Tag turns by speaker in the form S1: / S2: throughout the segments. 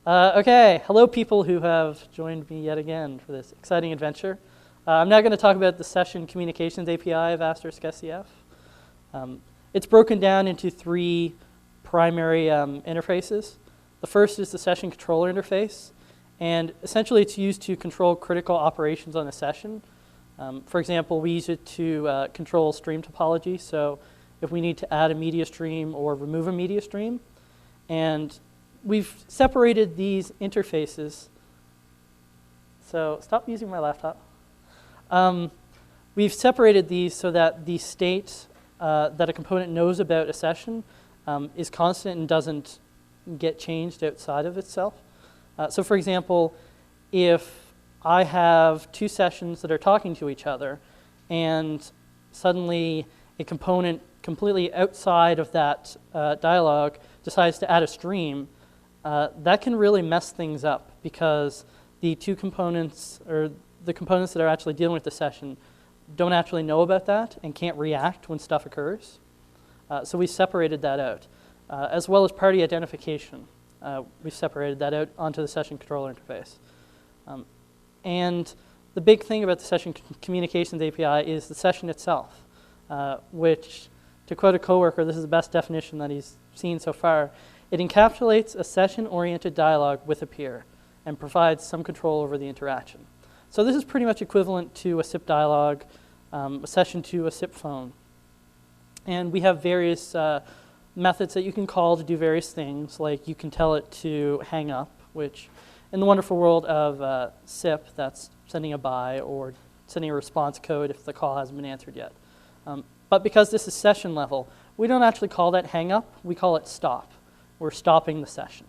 S1: Okay, hello people who have joined me yet again for this exciting adventure. I'm now going to talk about the Session Communications API of *SCF. It's broken down into three primary interfaces. The first is the Session Controller Interface, and essentially it's used to control critical operations on a session. For example, we use it to control stream topology, so if we need to add a media stream or remove a media stream. And we've separated these interfaces. So stop using my laptop. We've separated these so that the state that a component knows about a session is constant and doesn't get changed outside of itself. So for example, if I have two sessions that are talking to each other and suddenly a component completely outside of that dialogue decides to add a stream, that can really mess things up because the two components, or the components that are actually dealing with the session, don't actually know about that and can't react when stuff occurs. So we separated that out, as well as party identification. We've separated that out onto the Session Controller Interface. And the big thing about the Session Communications API is the session itself, which, to quote a coworker, this is the best definition that he's seen so far. It encapsulates a session-oriented dialogue with a peer and provides some control over the interaction. So this is pretty much equivalent to a SIP dialogue, a session to a SIP phone. And we have various methods that you can call to do various things, like you can tell it to hang up, which in the wonderful world of SIP, that's sending a bye or sending a response code if the call hasn't been answered yet. But because this is session level, we don't actually call that hang up, we call it stop. We're stopping the session.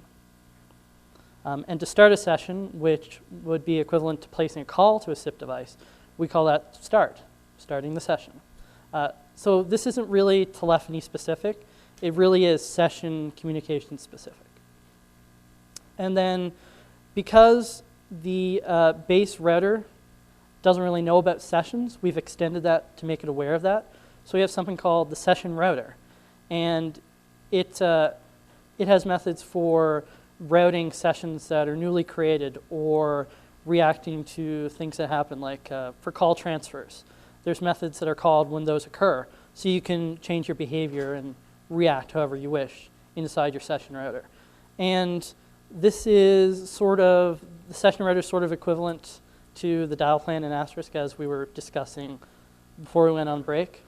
S1: And to start a session, which would be equivalent to placing a call to a SIP device, we call that starting the session. So this isn't really telephony specific, it really is session communication specific. And then because the base router doesn't really know about sessions, we've extended that to make it aware of that. So we have something called the session router. And it has methods for routing sessions that are newly created or reacting to things that happen, like for call transfers. There's methods that are called when those occur. So you can change your behavior and react however you wish inside your session router. And this is sort of, the session router is sort of equivalent to the dial plan in Asterisk as we were discussing before we went on break.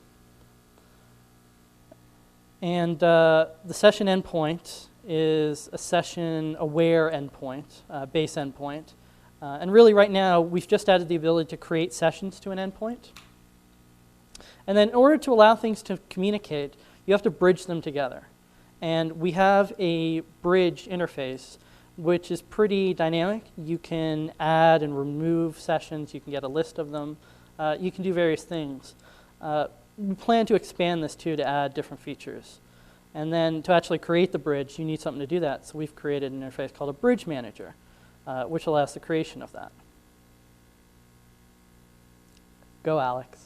S1: And the session endpoint is a session-aware endpoint, base endpoint. And really right now, we've just added the ability to create sessions to an endpoint. And then in order to allow things to communicate, you have to bridge them together. And we have a bridge interface, which is pretty dynamic. You can add and remove sessions. You can get a list of them. You can do various things. We plan to expand this too to add different features. And then to actually create the bridge, you need something to do that. So we've created an interface called a bridge manager, which allows the creation of that. Go, Alex.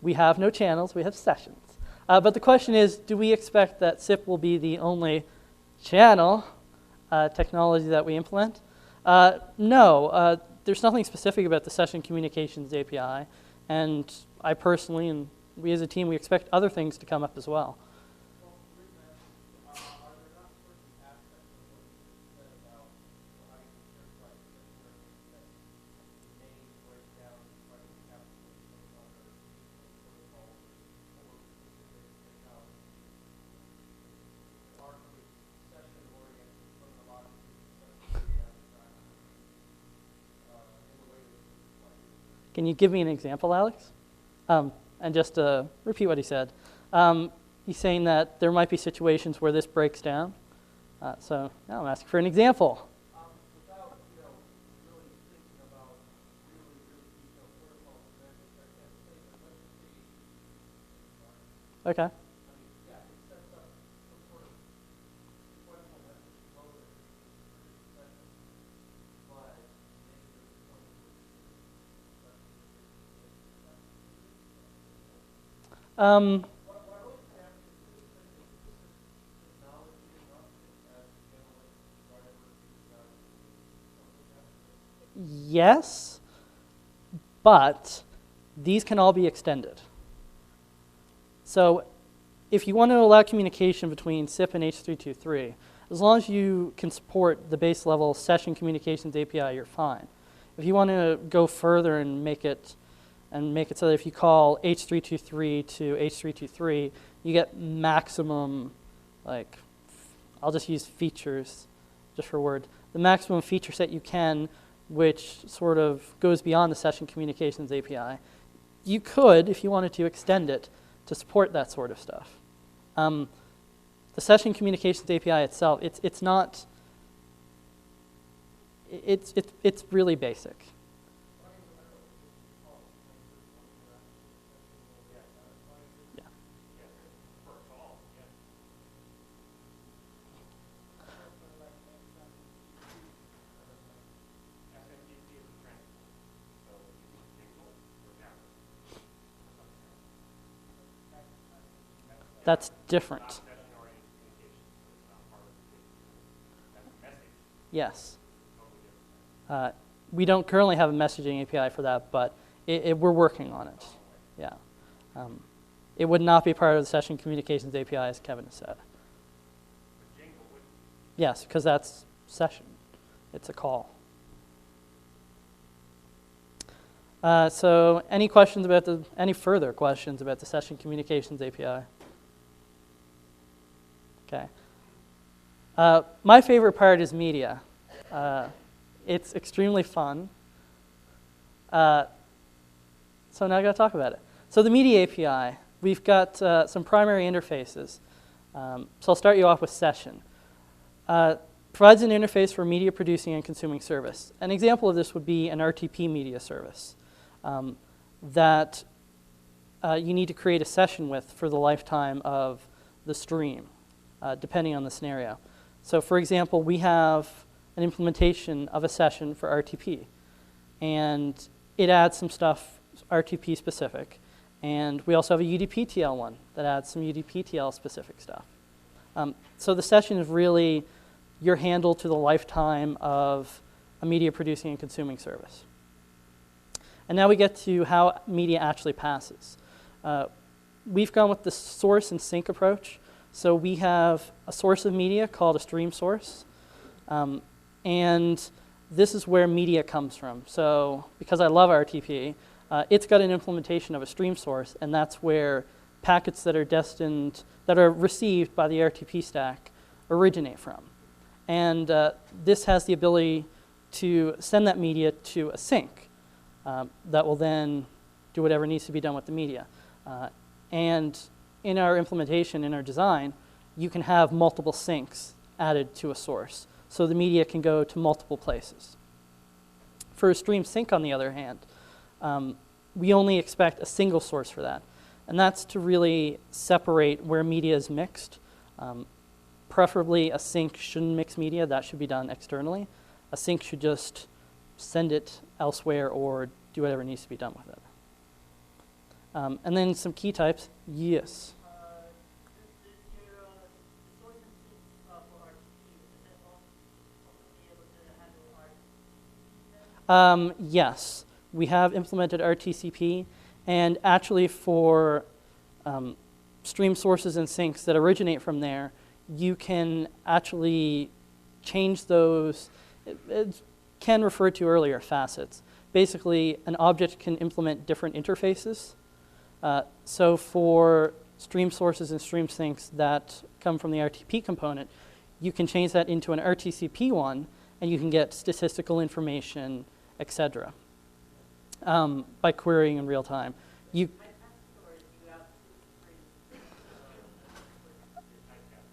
S1: We have no channels, we have sessions. But the question is, do we expect that SIP will be the only channel technology that we implement? No, there's nothing specific about the Session Communications API. And I personally, and we as a team, we expect other things to come up as well. Can you give me an example, Alex? And just to repeat what he said. He's saying that there might be situations where this breaks down. So now I'm asking for an example.
S2: Without, really thinking about really detailed protocols, then let's say
S1: Okay.
S2: I mean, yeah, it sets up some sort of sequential message flow that is pretty session, but maybe there's a point at which
S1: Um, yes, but these can all be extended. So if you want to allow communication between SIP and H323, as long as you can support the base level session communications API, you're fine. If you want to go further and make it so that if you call H323 to H323, you get maximum, like, I'll just use features just for word, the maximum feature set you can, which sort of goes beyond the session communications API. You could, if you wanted to, extend it to support that sort of stuff. The session communications API itself, it's not, it's really basic. Yeah. That's different. Yes. We don't currently have a messaging API for that, but we're working on it. Yeah. It would not be part of the session communications API, as Kevin said. Yes, because that's session. It's a call. So any questions about any further questions about the session communications API? Okay. My favorite part is media. It's extremely fun. So now I got to talk about it. So the media API, we've got some primary interfaces. So I'll start you off with session. Provides an interface for media producing and consuming service. An example of this would be an RTP media service that you need to create a session with for the lifetime of the stream, depending on the scenario. So for example, we have an implementation of a session for RTP, and it adds some stuff RTP specific. And we also have a UDPTL one that adds some UDPTL specific stuff. So the session is really your handle to the lifetime of a media producing and consuming service. And now we get to how media actually passes. We've gone with the source and sink approach. So we have a source of media called a stream source. And this is where media comes from. So because I love RTP, it's got an implementation of a stream source, and that's where packets that are received by the RTP stack originate from. And this has the ability to send that media to a sink that will then do whatever needs to be done with the media. And in our implementation, in our design, you can have multiple sinks added to a source. So the media can go to multiple places. For a stream sink, on the other hand, we only expect a single source for that. And that's to really separate where media is mixed. Preferably, a sink shouldn't mix media. That should be done externally. A sink should just send it elsewhere or do whatever needs to be done with it. And then some key types. Yes. Yes, we have implemented RTCP, and actually for stream sources and sinks that originate from there, you can actually change those. Ken referred to earlier facets. Basically, an object can implement different interfaces. So for stream sources and stream sinks that come from the RTP component, you can change that into an RTCP one, and you can get statistical information, etc. By querying in real time.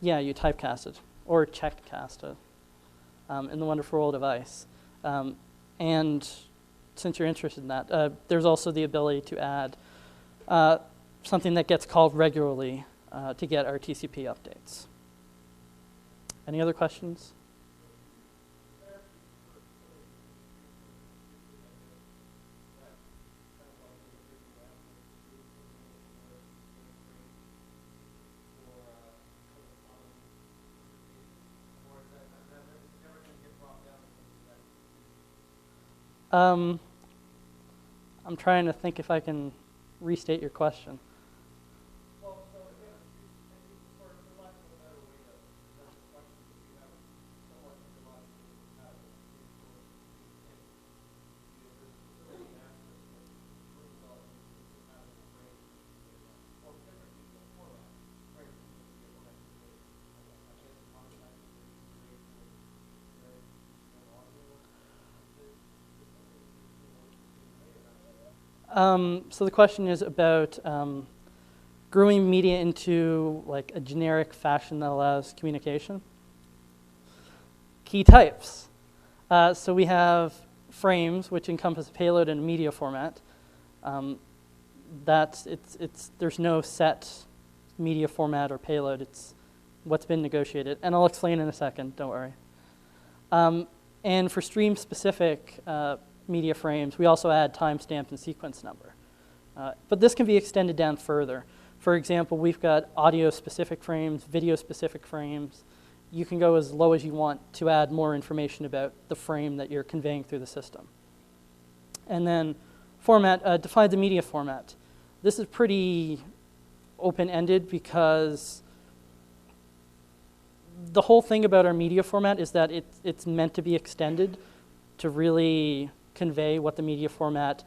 S1: Yeah, you typecast it or checked cast it in the wonderful world of ICE. And since you're interested in that, there's also the ability to add something that gets called regularly to get our TCP updates. Any other questions? I'm trying to think if I can restate your question.
S2: Well, so again, for lack of a better way to address the question, if you have somewhat technologically compatible resources, there's facility access that brings up compatible frames or different digital formats, frames that can be implemented with, I guess, contact audio.
S1: So the question is about grouping media into like a generic fashion that allows communication. Key types. So we have frames, which encompass a payload and a media format. There's no set media format or payload. It's what's been negotiated, and I'll explain in a second. Don't worry. And for stream-specific media frames, we also add timestamp and sequence number. But this can be extended down further. For example, we've got audio-specific frames, video-specific frames. You can go as low as you want to add more information about the frame that you're conveying through the system. And then format, define the media format. This is pretty open-ended because the whole thing about our media format is that it's meant to be extended to really convey what the media format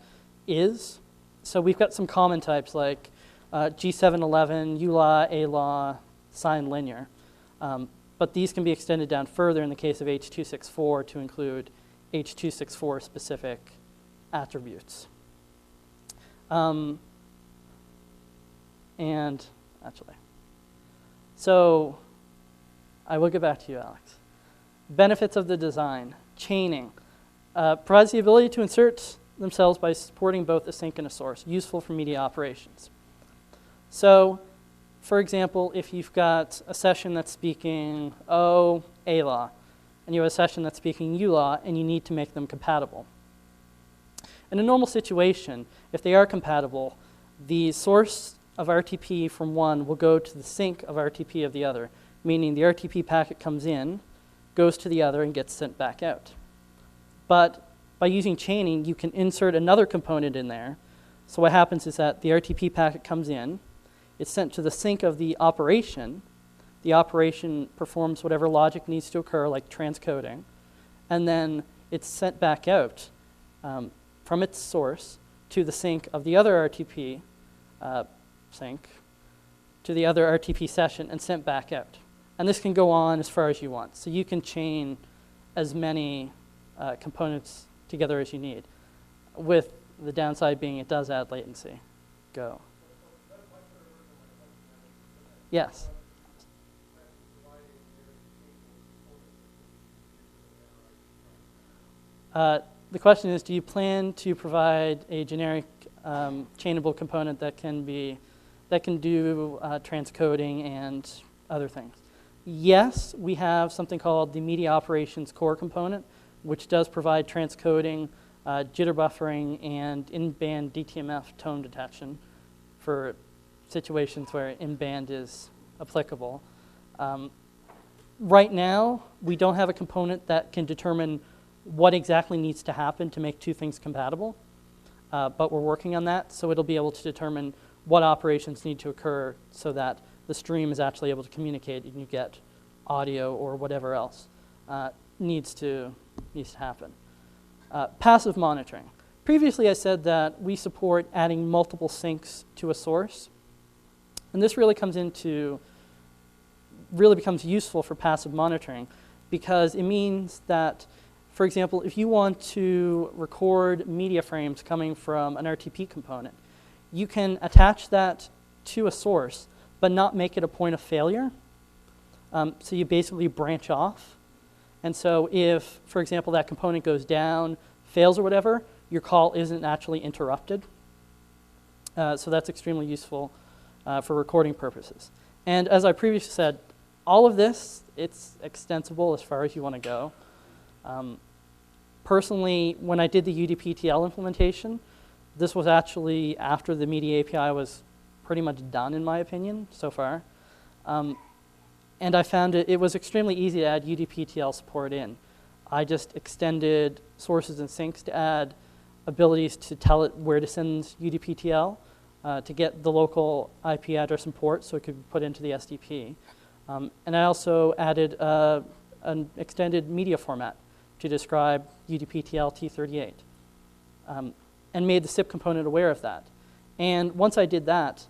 S1: is. So we've got some common types like G711, ULA, ALA, sign linear. But these can be extended down further in the case of H.264 to include H.264 specific attributes. So I will get back to you, Alex. Benefits of the design. Chaining. Provides the ability to insert themselves by supporting both a sink and a source, useful for media operations. So, for example, if you've got a session that's speaking ALA, and you have a session that's speaking ULA, and you need to make them compatible. In a normal situation, if they are compatible, the source of RTP from one will go to the sink of RTP of the other, meaning the RTP packet comes in, goes to the other, and gets sent back out. But by using chaining, you can insert another component in there. So what happens is that the RTP packet comes in, it's sent to the sink of the operation performs whatever logic needs to occur, like transcoding, and then it's sent back out from its source to the sink of the other RTP sink, to the other RTP session, and sent back out. And this can go on as far as you want. So you can chain as many components together as you need, with the downside being it does add latency. Go. Yes. The question is, do you plan to provide a generic chainable component that can do transcoding and other things? Yes, we have something called the MediaOperationsCore component, which does provide transcoding, jitter buffering, and in-band DTMF tone detection for situations where in-band is applicable. Right now, we don't have a component that can determine what exactly needs to happen to make two things compatible, but we're working on that, so it'll be able to determine what operations need to occur so that the stream is actually able to communicate and you get audio or whatever else needs to happen. Passive monitoring. Previously, I said that we support adding multiple sinks to a source, and this really becomes useful for passive monitoring because it means that, for example, if you want to record media frames coming from an RTP component, you can attach that to a source but not make it a point of failure. So you basically branch off. And so if, for example, that component goes down, fails or whatever, your call isn't actually interrupted. So that's extremely useful for recording purposes. And as I previously said, all of this, it's extensible as far as you want to go. Personally, when I did the UDP-TL implementation, this was actually after the Media API was pretty much done, in my opinion, so far. And I found it was extremely easy to add UDP-TL support in. I just extended sources and sinks to add abilities to tell it where to send UDPTL to get the local IP address and port so it could be put into the SDP. And I also added an extended media format to describe UDPTL T38 and made the SIP component aware of that. And once I did that,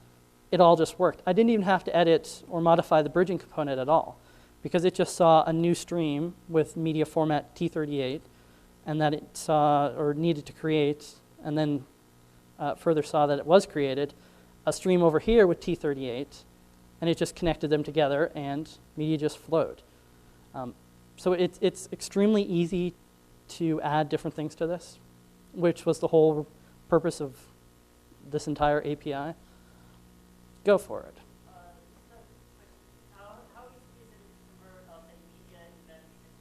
S1: it all just worked. I didn't even have to edit or modify the bridging component at all because it just saw a new stream with media format T38 and that it saw or needed to create and then further saw that it was created, a stream over here with T38, and it just connected them together and media just flowed. So it's extremely easy to add different things to this, which was the whole purpose of this entire API. Go for it.
S3: How easy is it to convert a media event into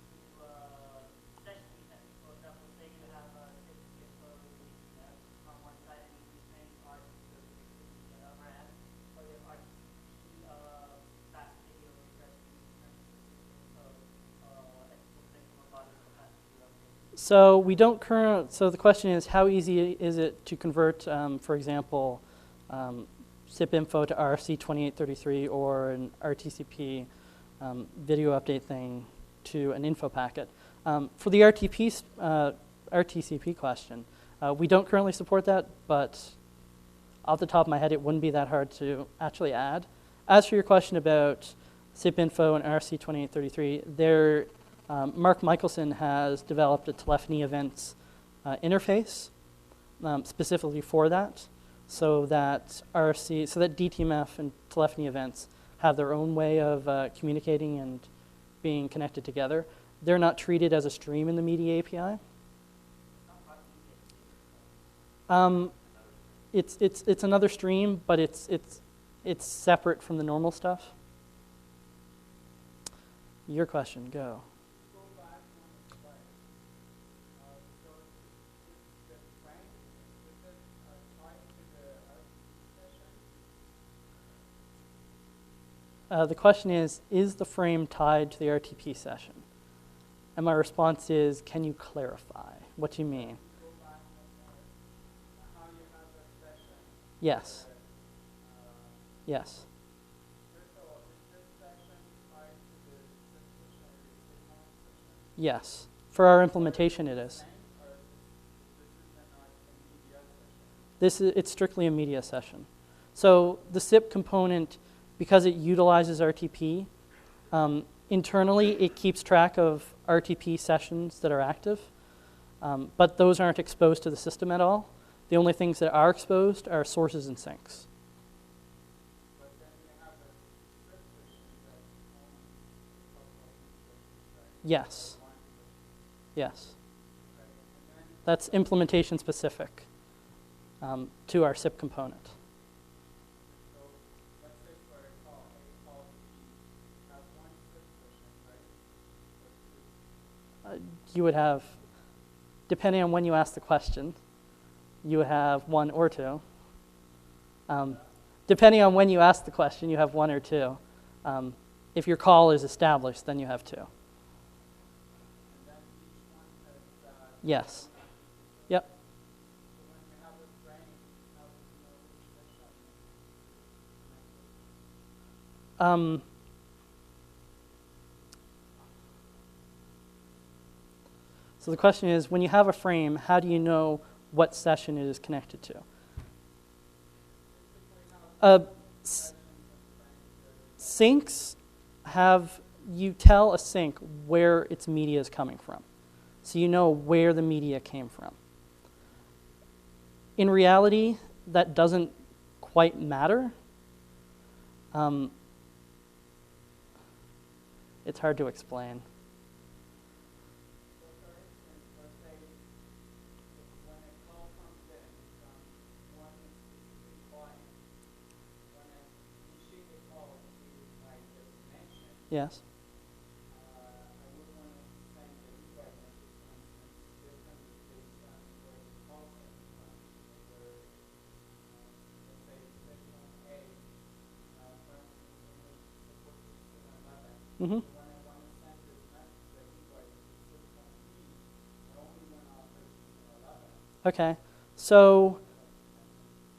S3: session event? For example, say you have a on one side and you think RTP on the other end, or you have RTP fast video refreshing in terms of explicit from a bottom capacity.
S1: So we don't so the question is, how easy is it to convert, for example, SIP info to RFC 2833 or an RTCP video update thing to an info packet? For the RTCP question, we don't currently support that, but off the top of my head, it wouldn't be that hard to actually add. As for your question about SIP info and RFC 2833, Mark Michelson has developed a telephony events interface specifically for that. So that DTMF and telephony events have their own way of communicating and being connected together. They're not treated as a stream in the Media API. It's another stream, but it's separate from the normal stuff. Your question, go. The question is the frame tied to the RTP session? And my response is, can you clarify? What do you mean? Yes. Yes. Yes. For our implementation, it is. It's strictly a media session. So the SIP component, because it utilizes RTP, internally it keeps track of RTP sessions that are active, but those aren't exposed to the system at all. The only things that are exposed are sources and sinks. Yes. Yes. That's implementation specific to our SIP component. You would have, depending on when you ask the question, you have one or two. Depending on when you ask the question, you have one or two. If your call is established, then you have two. Yes. Yep. So the question is, when you have a frame, how do you know what session it is connected to? Syncs you tell a sync where its media is coming from. So you know where the media came from. In reality, that doesn't quite matter. It's hard to explain. Yes. Mm-hmm. Okay, so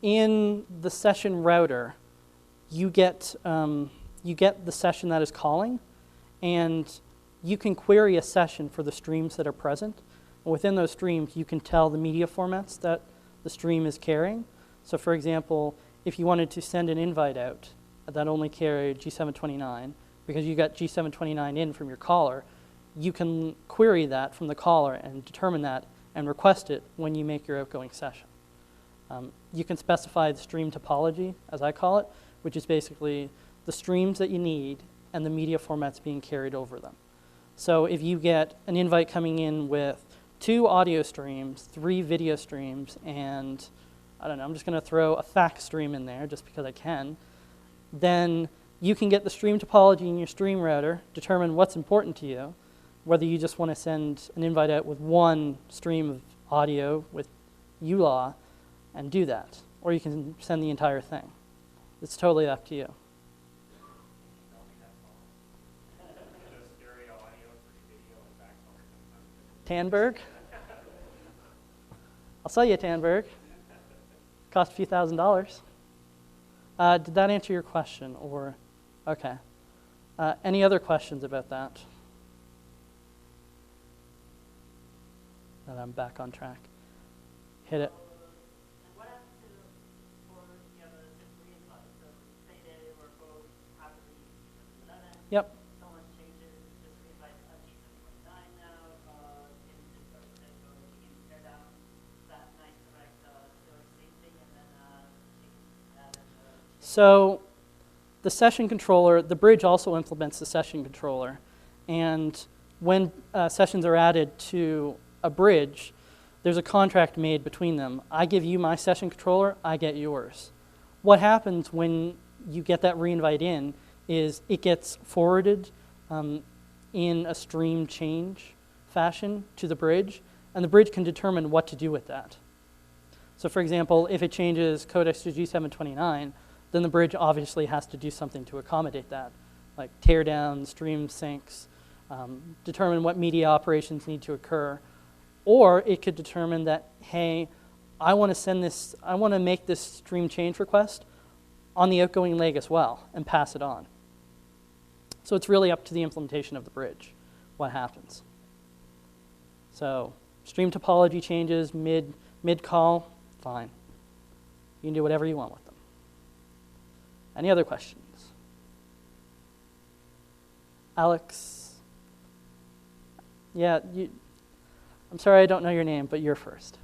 S1: in the session router, you get the session that is calling, and you can query a session for the streams that are present. And within those streams, you can tell the media formats that the stream is carrying. So for example, if you wanted to send an invite out that only carried G729, because you got G729 in from your caller, you can query that from the caller and determine that and request it when you make your outgoing session. You can specify the stream topology, as I call it, which is basically the streams that you need and the media formats being carried over them. So if you get an invite coming in with 2 audio streams, 3 video streams, and I don't know, I'm just going to throw a fax stream in there just because I can, then you can get the stream topology in your stream router, determine what's important to you, whether you just want to send an invite out with 1 stream of audio with ULAW and do that, or you can send the entire thing. It's totally up to you. Tandberg? I'll sell you a Tandberg. Cost a few $1,000s. Did that answer your question? Or, okay. Any other questions about that? That I'm back on track. Hit it.
S3: And what happens for you have a simple invite? So say they were both happily with the other.
S1: Yep.
S3: Someone changes the invite to G729 now. Can you just sort of say, so you can tear down that nice direct same thing and then add in the.
S1: So the session controller, the bridge also implements the session controller. And when sessions are added to a bridge, there's a contract made between them. I give you my session controller, I get yours. What happens when you get that reinvite in is it gets forwarded in a stream change fashion to the bridge, and the bridge can determine what to do with that. So for example, if it changes codecs to G729, then the bridge obviously has to do something to accommodate that, like tear down stream syncs, determine what media operations need to occur. Or it could determine that, hey, I want to make this stream change request on the outgoing leg as well and pass it on. So it's really up to the implementation of the bridge, what happens. So stream topology changes mid-call, fine. You can do whatever you want with them. Any other questions? Alex? Yeah, I'm sorry I don't know your name, but you're first.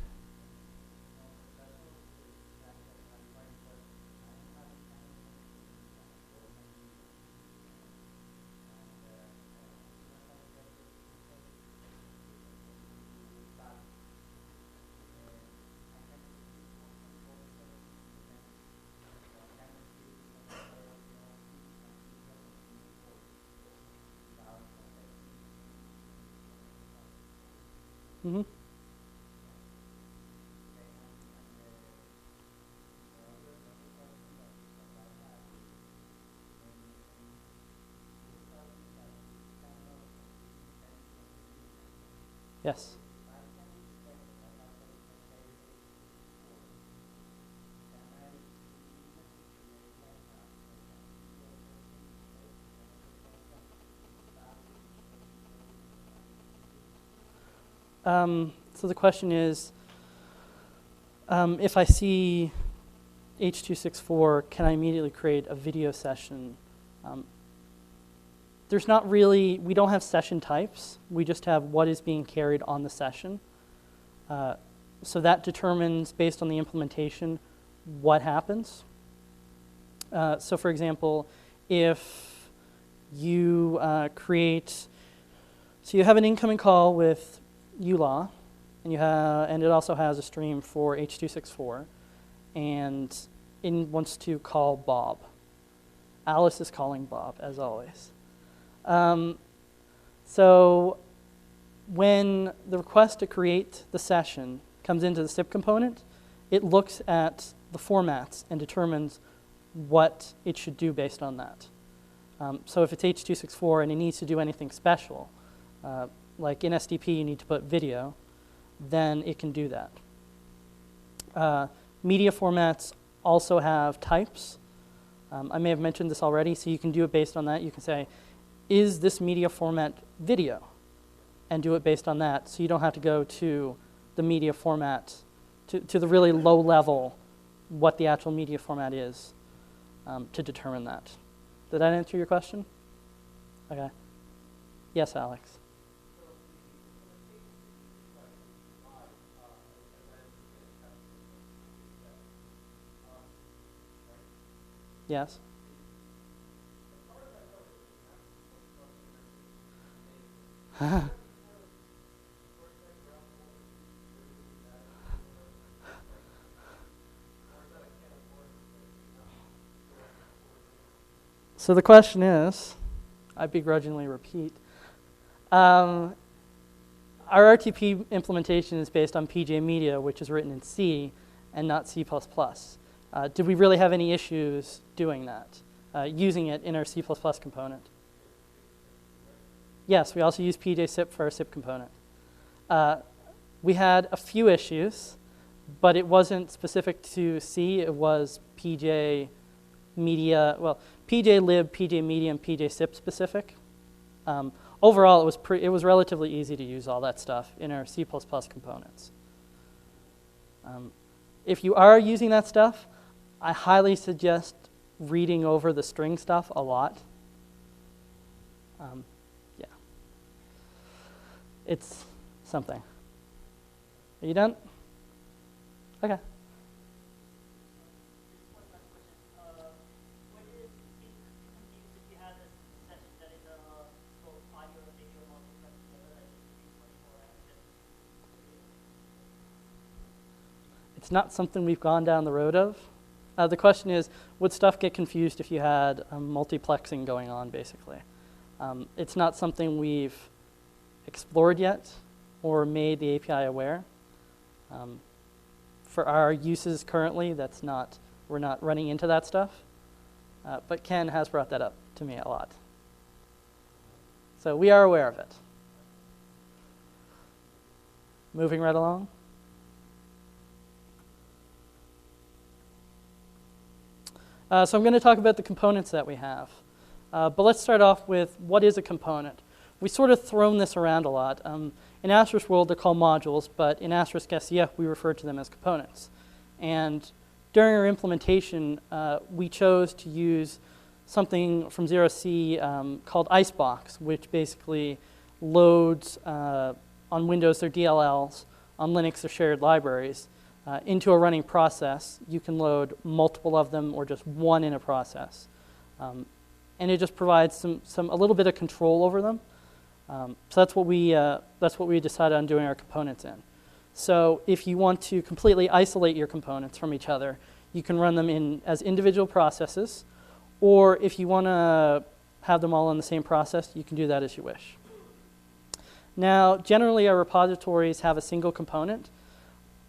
S1: Mm-hmm. Yes. So the question is, if I see H.264, can I immediately create a video session? There's not really, we don't have session types. We just have what is being carried on the session. So that determines, based on the implementation, what happens. So for example, if you so you have an incoming call with ULAW, and it also has a stream for H.264, and it wants to call Bob. Alice is calling Bob, as always. So when the request to create the session comes into the SIP component, it looks at the formats and determines what it should do based on that. So if it's H.264 and it needs to do anything special, like in SDP you need to put video, then it can do that. Media formats also have types. I may have mentioned this already, so you can do it based on that. You can say, is this media format video? And do it based on that, so you don't have to go to the media format, to the really low level, what the actual media format is, to determine that. Did that answer your question? Okay. Yes, Alex. Yes. So the question is, I begrudgingly repeat, our RTP implementation is based on PJ Media, which is written in C and not C++. Did we really have any issues doing that, using it in our C++ component? Yes, we also use PJ-SIP for our SIP component. We had a few issues, but it wasn't specific to C. It was PJ Media, well, PJ Lib, PJ Media, and PJ SIP specific. Overall, it was relatively easy to use all that stuff in our C++ components. If you are using that stuff, I highly suggest reading over the string stuff a lot. Yeah. It's something. Are you done? Okay. It's not something we've gone down the road of. The question is, would stuff get confused if you had multiplexing going on, basically? It's not something we've explored yet or made the API aware. For our uses currently, we're not running into that stuff. But Ken has brought that up to me a lot. So we are aware of it. Moving right along. So I'm going to talk about the components that we have. But let's start off with what is a component. We've sort of thrown this around a lot. In Asterisk World, they're called modules, but in Asterisk SCF, we refer to them as components. And during our implementation, we chose to use something from 0C called Icebox, which basically loads on Windows their DLLs, on Linux their shared libraries, into a running process. You can load multiple of them or just one in a process. And it just provides a little bit of control over them. So that's what we decided on doing our components in. So if you want to completely isolate your components from each other, you can run them as individual processes, or if you want to have them all in the same process, you can do that as you wish. Now, generally our repositories have a single component,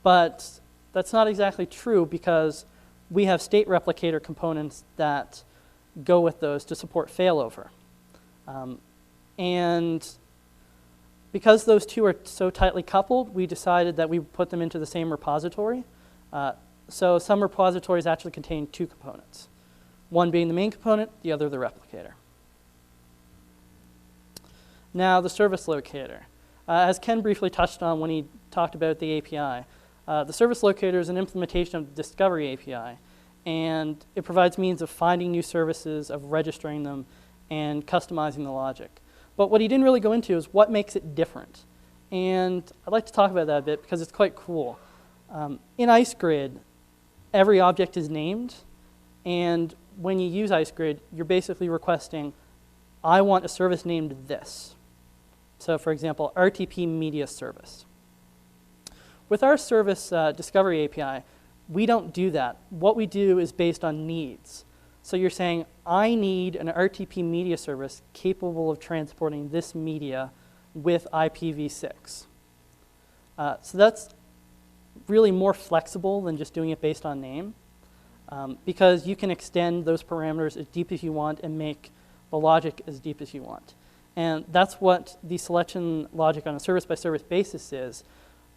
S1: but that's not exactly true because we have state replicator components that go with those to support failover. And because those two are so tightly coupled, we decided that we would put them into the same repository. So some repositories actually contain two components, one being the main component, the other the replicator. Now, the service locator. As Ken briefly touched on when he talked about the API, the service locator is an implementation of the Discovery API, and it provides means of finding new services, of registering them, and customizing the logic. But what he didn't really go into is what makes it different. And I'd like to talk about that a bit because it's quite cool. In IceGrid, every object is named, and when you use IceGrid, you're basically requesting, I want a service named this. So for example, RTP Media Service. With our service Discovery API, we don't do that. What we do is based on needs. So you're saying, I need an RTP media service capable of transporting this media with IPv6. So that's really more flexible than just doing it based on name, because you can extend those parameters as deep as you want and make the logic as deep as you want. And that's what the selection logic on a service-by-service basis is.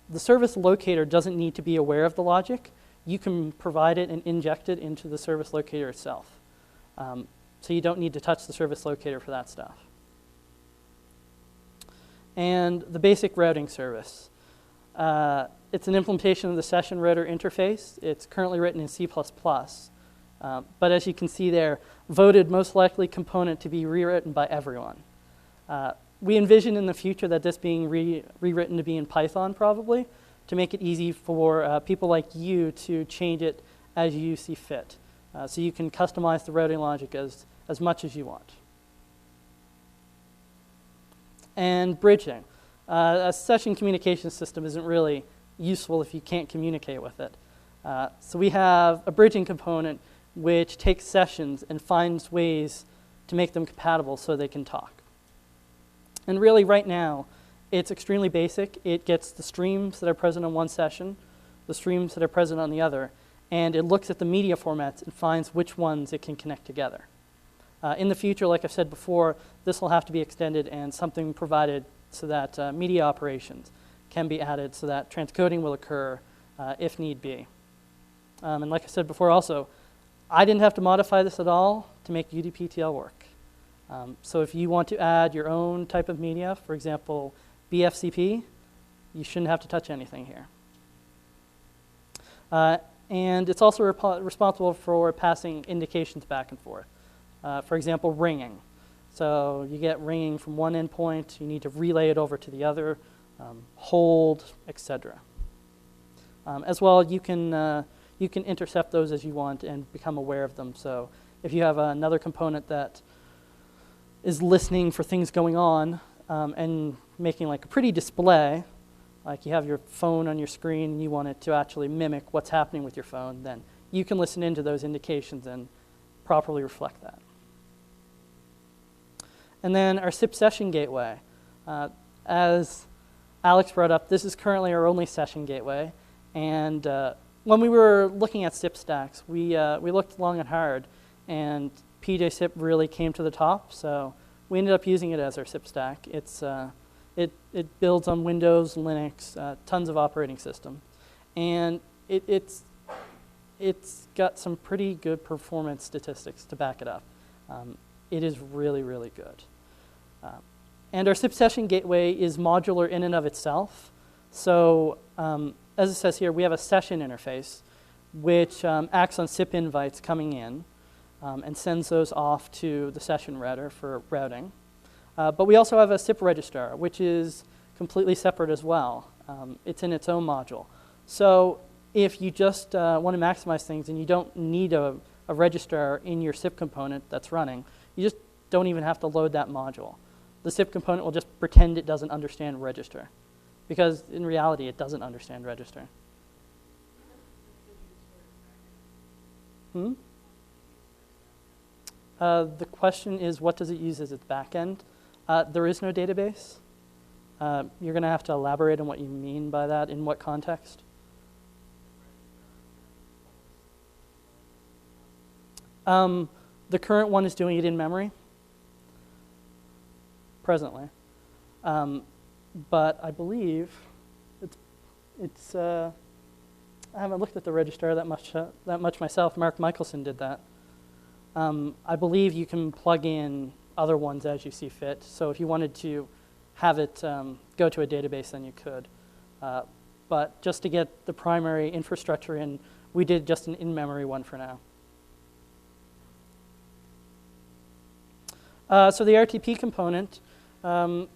S1: The service locator doesn't need to be aware of the logic. You can provide it and inject it into the service locator itself. So you don't need to touch the service locator for that stuff. And the basic routing service. It's an implementation of the session router interface. It's currently written in C++. But as you can see there, voted most likely component to be rewritten by everyone. We envision in the future that this being rewritten to be in Python probably, to make it easy for people like you to change it as you see fit. So you can customize the routing logic as much as you want. And bridging. A session communication system isn't really useful if you can't communicate with it. So we have a bridging component which takes sessions and finds ways to make them compatible so they can talk. And really right now, it's extremely basic. It gets the streams that are present on one session, the streams that are present on the other, and it looks at the media formats and finds which ones it can connect together. In the future, like I've said before, this will have to be extended and something provided so that media operations can be added so that transcoding will occur if need be. And like I said before also, I didn't have to modify this at all to make UDPTL work. So if you want to add your own type of media, for example, BFCP, you shouldn't have to touch anything here. And it's also responsible for passing indications back and forth. For example, ringing. So you get ringing from one endpoint, you need to relay it over to the other, hold, etc. As well, you can intercept those as you want and become aware of them. So if you have another component that is listening for things going on and making like a pretty display, like you have your phone on your screen and you want it to actually mimic what's happening with your phone, then you can listen into those indications and properly reflect that. And then our SIP session gateway. As Alex brought up, this is currently our only session gateway. And when we were looking at SIP stacks, we looked long and hard, and PJ-SIP really came to the top. So we ended up using it as our SIP stack. It builds on Windows, Linux, tons of operating systems. And it's got some pretty good performance statistics to back it up. It is really, really good. And our SIP session gateway is modular in and of itself. So as it says here, we have a session interface which acts on SIP invites coming in and sends those off to the session router for routing. But we also have a SIP registrar, which is completely separate as well. It's in its own module. So if you just want to maximize things and you don't need a registrar in your SIP component that's running, you just don't even have to load that module. The SIP component will just pretend it doesn't understand register, because in reality it doesn't understand register. The question is, what does it use as its backend? There is no database. You're going to have to elaborate on what you mean by that, in what context. The current one is doing it in memory, presently. But I believe it's I haven't looked at the registrar that much myself. Mark Michelson did that. I believe you can plug in other ones as you see fit. So if you wanted to have it go to a database, then you could. But just to get the primary infrastructure in, we did just an in-memory one for now. So the RTP component, the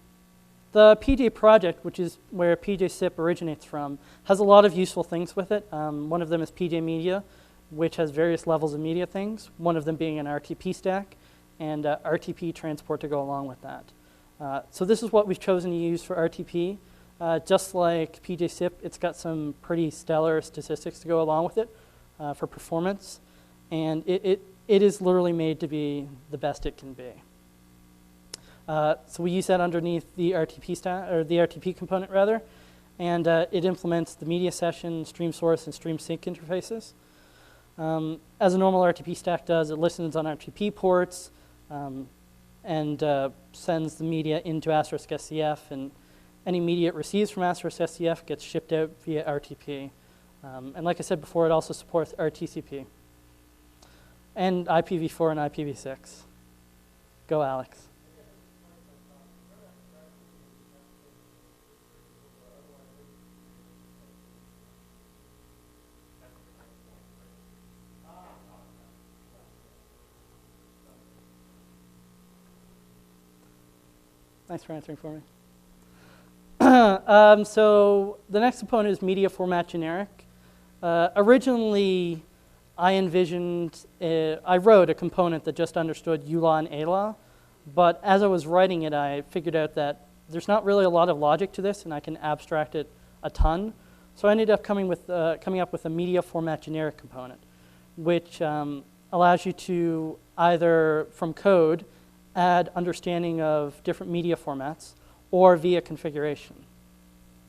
S1: PJ project, which is where PJ-SIP originates from, has a lot of useful things with it. One of them is PJ Media, which has various levels of media things, one of them being an RTP stack and RTP transport to go along with that. So this is what we've chosen to use for RTP. Just like PJ-SIP, it's got some pretty stellar statistics to go along with it for performance, and it is literally made to be the best it can be. So we use that underneath the RTP stack, or the RTP component rather, and it implements the media session, stream source, and stream sync interfaces. As a normal RTP stack does, it listens on RTP ports and sends the media into *SCF any media it receives from *SCF gets shipped out via RTP. And like I said before, it also supports RTCP and IPv4 and IPv6. Go, Alex. Thanks for answering for me. So the next component is MediaOperationsCore. Originally, I wrote a component that just understood ULAW and ALAW, but as I was writing it, I figured out that there's not really a lot of logic to this, and I can abstract it a ton. So I ended up coming up with a MediaOperationsCore component, which allows you to either, from code, add understanding of different media formats, or via configuration.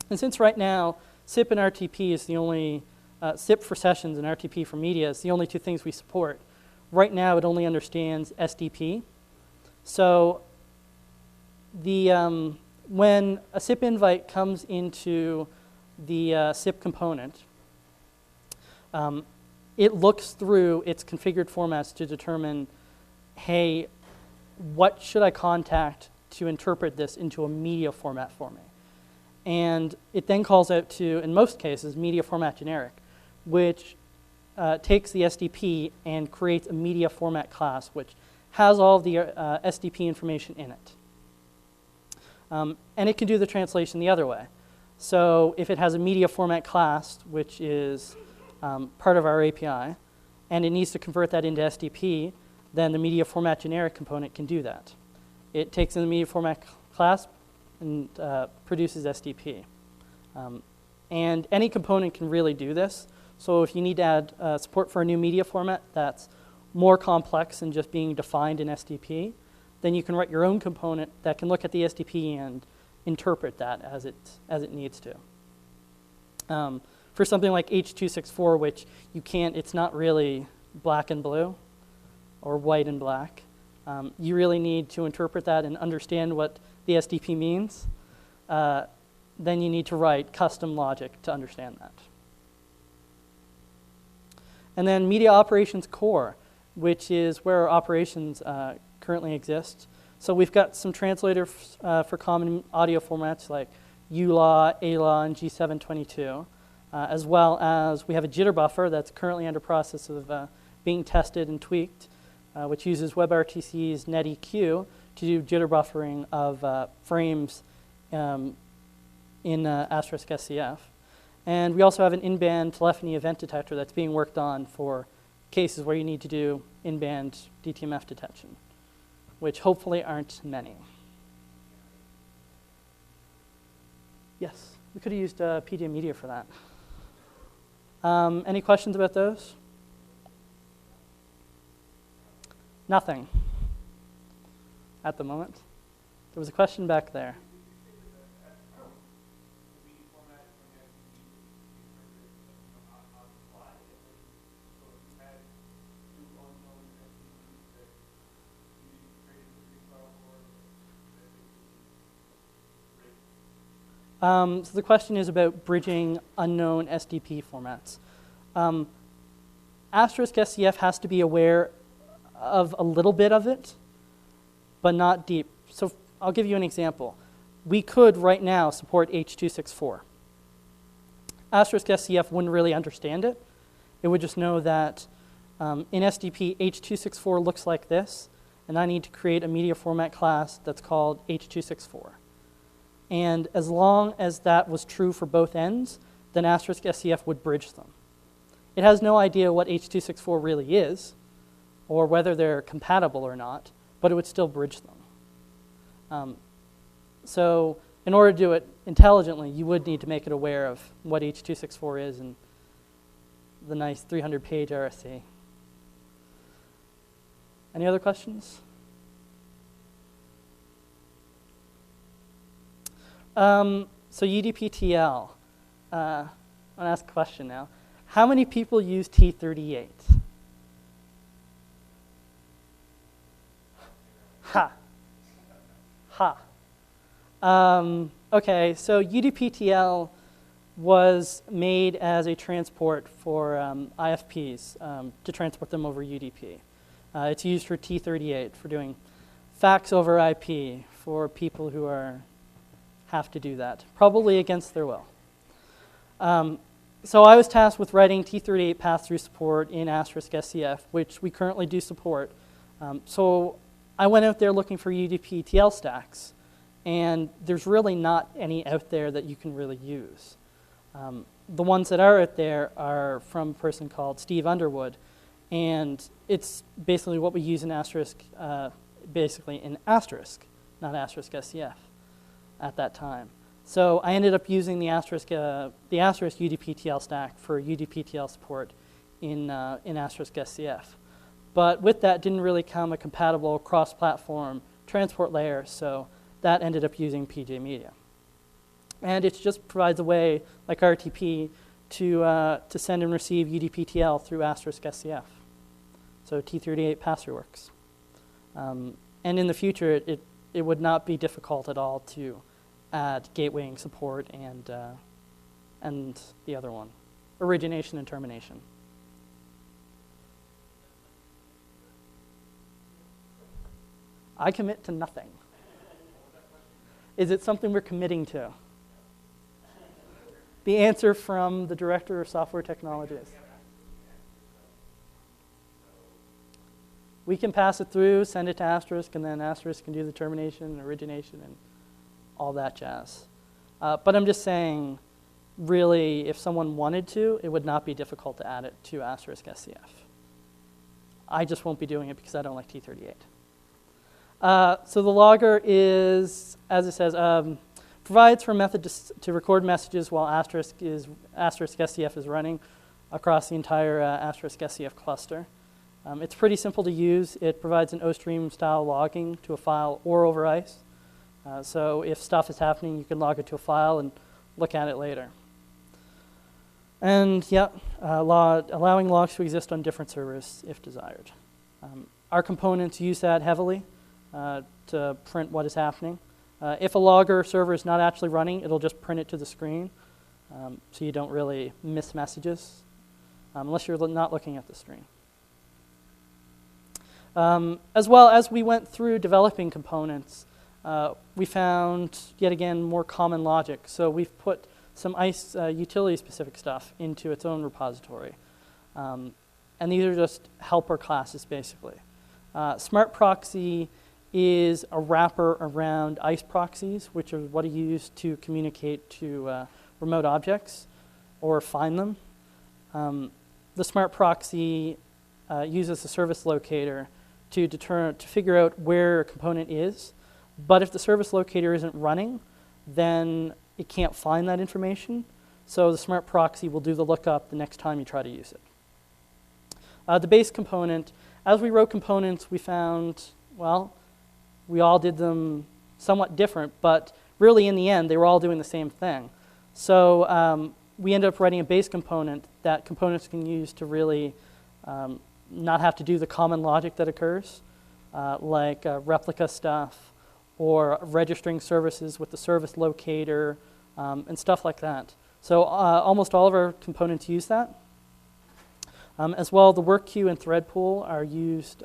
S1: And since right now, SIP and RTP is the only, SIP for sessions and RTP for media is the only two things we support. Right now, it only understands SDP. So when a SIP invite comes into the SIP component, it looks through its configured formats to determine, hey, what should I contact to interpret this into a media format for me? And it then calls out to, in most cases, MediaOperationsCore, which takes the SDP and creates a media format class, which has all of the SDP information in it. And it can do the translation the other way. So if it has a media format class, which is part of our API, and it needs to convert that into SDP, then the MediaOperationsCore component can do that. It takes in the media format class and produces SDP. And any component can really do this. So if you need to add support for a new media format that's more complex than just being defined in SDP, then you can write your own component that can look at the SDP and interpret that as it needs to. For something like H.264, which you can't, it's not really black and blue or white and black. You really need to interpret that and understand what the SDP means. Then you need to write custom logic to understand that. And then MediaOperationsCore, which is where our operations currently exist. So we've got some translators for common audio formats like ULAW, ALAW, and G722, as well as we have a jitter buffer that's currently under process of being tested and tweaked, which uses WebRTC's NetEQ to do jitter buffering of frames in *SCF. And we also have an in-band telephony event detector that's being worked on for cases where you need to do in-band DTMF detection, which hopefully aren't many. Yes, we could have used PDA Media for that. Any questions about those? Nothing at the moment. There was a question back there. So the question is about bridging unknown SDP formats. *SCF has to be aware of a little bit of it, but not deep. So I'll give you an example. We could right now support H.264. *SCF wouldn't really understand it. It would just know that in SDP, H.264 looks like this, and I need to create a media format class that's called H.264. And as long as that was true for both ends, then *SCF would bridge them. It has no idea what H.264 really is, or whether they're compatible or not, but it would still bridge them. So in order to do it intelligently, you would need to make it aware of what H.264 is and the nice 300-page RSC. Any other questions? So UDP-TL, I'm going to ask a question now. How many people use T38? Ha. Ha. Okay, so UDP-TL was made as a transport for IFPs to transport them over UDP. It's used for T38 for doing fax over IP for people who have to do that, probably against their will. So I was tasked with writing T38 pass-through support in *SCF, which we currently do support. So I went out there looking for UDP-TL stacks, and there's really not any out there that you can really use. The ones that are out there are from a person called Steve Underwood, and it's basically what we use in asterisk, not *SCF at that time. So I ended up using the asterisk UDP-TL stack for UDP-TL support in *SCF. But with that didn't really come a compatible cross-platform transport layer, so that ended up using PJ Media. And it just provides a way, like RTP, to send and receive UDP-TL through *SCF. So T38 pass-through works. And in the future, it would not be difficult at all to add gatewaying support and the other one, origination and termination. I commit to nothing. Is it something we're committing to? The answer from the Director of Software Technologies. We can pass it through, send it to Asterisk, and then Asterisk can do the termination and origination and all that jazz. But I'm just saying, really, if someone wanted to, it would not be difficult to add it to *SCF. I just won't be doing it because I don't like T38. So the logger is, as it says, provides for a method to record messages while *SCF is running across the entire *SCF cluster. It's pretty simple to use. It provides an OStream style logging to a file or over ICE. So if stuff is happening, you can log it to a file and look at it later. And yeah, allowing logs to exist on different servers if desired. Our components use that heavily to print what is happening. If a logger server is not actually running, it'll just print it to the screen, so you don't really miss messages, unless you're not looking at the screen. As well as we went through developing components, we found, yet again, more common logic. So we've put some ICE utility-specific stuff into its own repository. And these are just helper classes, basically. Smart Proxy is a wrapper around ICE proxies, which are what are used to communicate to remote objects or find them. The Smart Proxy uses the service locator to figure out where a component is. But if the service locator isn't running, then it can't find that information. So the Smart Proxy will do the lookup the next time you try to use it. The base component, as we wrote components, we found, well, we all did them somewhat different, but really in the end, they were all doing the same thing. So we ended up writing a base component that components can use to really not have to do the common logic that occurs, like replica stuff or registering services with the service locator and stuff like that. So almost all of our components use that. As well, the work queue and thread pool are used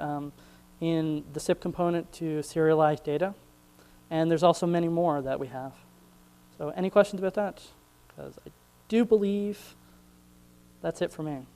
S1: in the SIP component to serialize data. And there's also many more that we have. So any questions about that? Because I do believe that's it for me.